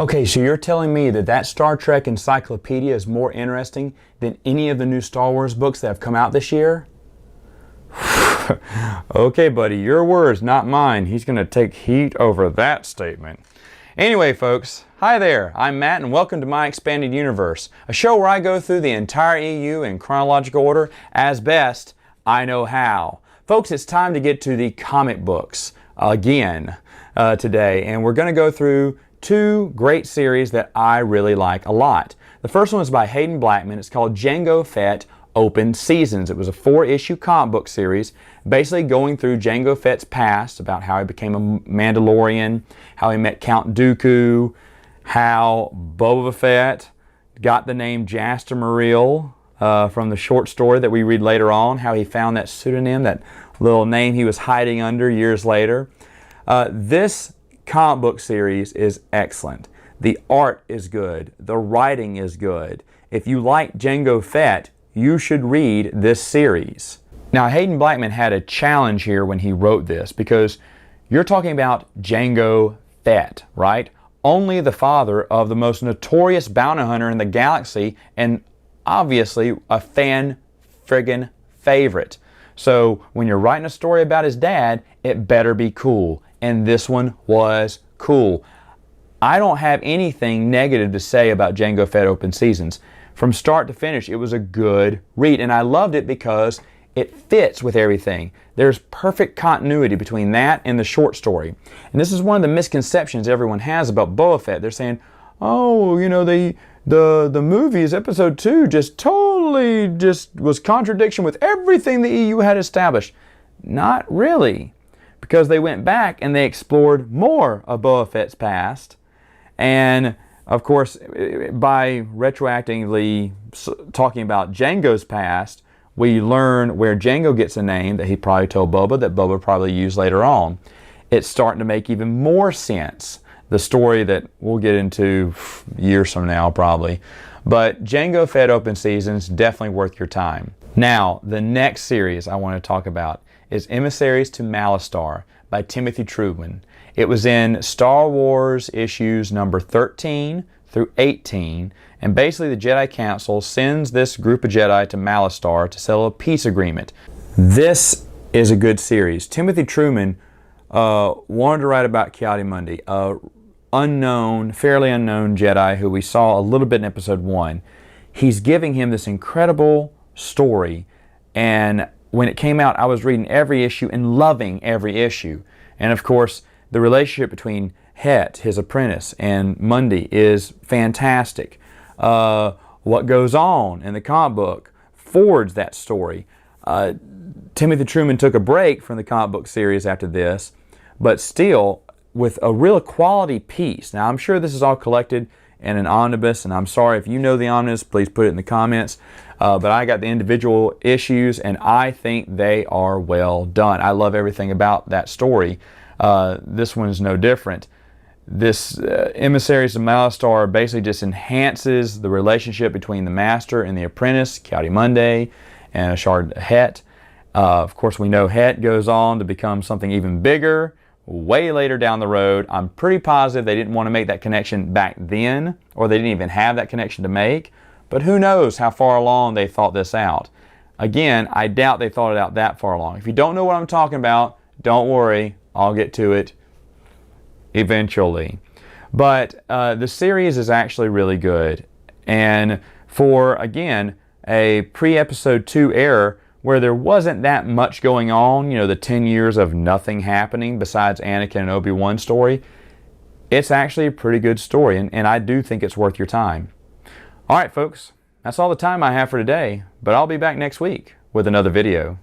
Okay, so you're telling me that that Star Trek encyclopedia is more interesting than any of the new Star Wars books that have come out this year? Okay, buddy, your words, not mine. He's going to take heat over that statement. Anyway, folks, hi there. I'm Matt, and welcome to My Expanded Universe, a show where I go through the entire EU in chronological order as best I know how. Folks, it's time to get to the comic books again today, and we're going to go through two great series that I really like a lot. The first one is by Haden Blackman. It's called Jango Fett Open Seasons. It was a 4-issue comic book series basically going through Jango Fett's past, about how he became a Mandalorian, how he met Count Dooku, how Boba Fett got the name Jaster Muriel from the short story that we read later on, how he found that pseudonym, that little name he was hiding under years later. This comic book series is excellent. The art is good. The writing is good. If you like Jango Fett, you should read this series. Now, Haden Blackman had a challenge here when he wrote this, because you're talking about Jango Fett, right? Only the father of the most notorious bounty hunter in the galaxy, and obviously a fan friggin' favorite. So when you're writing a story about his dad, it better be cool. And this one was cool. I don't have anything negative to say about Jango Fett Open Seasons. From start to finish, it was a good read, and I loved it because it fits with everything. There's perfect continuity between that and the short story. And this is one of the misconceptions everyone has about Boba Fett. They're saying, oh, you know, the movies, episode 2, just totally was contradiction with everything the EU had established. Not really, because they went back and they explored more of Boba Fett's past. And of course, by retroactively talking about Jango's past, we learn where Jango gets a name that he probably told Boba, that Boba probably used later on. It's starting to make even more sense. The story that we'll get into years from now probably. But Jango Fett Open Seasons, definitely worth your time. Now, the next series I want to talk about is Emissaries to Malastare by Timothy Truman. It was in Star Wars issues number 13 through 18, and basically the Jedi Council sends this group of Jedi to Malastare to settle a peace agreement. This is a good series. Timothy Truman wanted to write about Ki-Adi-Mundi, a fairly unknown Jedi who we saw a little bit in episode 1. He's giving him this incredible story, and when it came out, I was reading every issue and loving every issue. And of course, the relationship between Het, his apprentice, and Mundi is fantastic. What goes on in the comic book forwards that story. Timothy Truman took a break from the comic book series after this, but still with a real quality piece. Now, I'm sure this is all collected in an omnibus, and I'm sorry if you know the omnibus, please put it in the comments. But I got the individual issues, and I think they are well done. I love everything about that story. This one's no different. This Emissaries of Malastare basically just enhances the relationship between the master and the apprentice, Ki-Adi-Mundi and Ashard Het. Of course, we know Het goes on to become something even bigger way later down the road. I'm pretty positive they didn't want to make that connection back then, or they didn't even have that connection to make. But who knows how far along they thought this out. Again, I doubt they thought it out that far along. If you don't know what I'm talking about, don't worry. I'll get to it eventually. But the series is actually really good. And for, again, a pre-episode 2 era where there wasn't that much going on, you know, the 10 years of nothing happening besides Anakin and Obi-Wan story, it's actually a pretty good story, and I do think it's worth your time. All right, folks, that's all the time I have for today, but I'll be back next week with another video.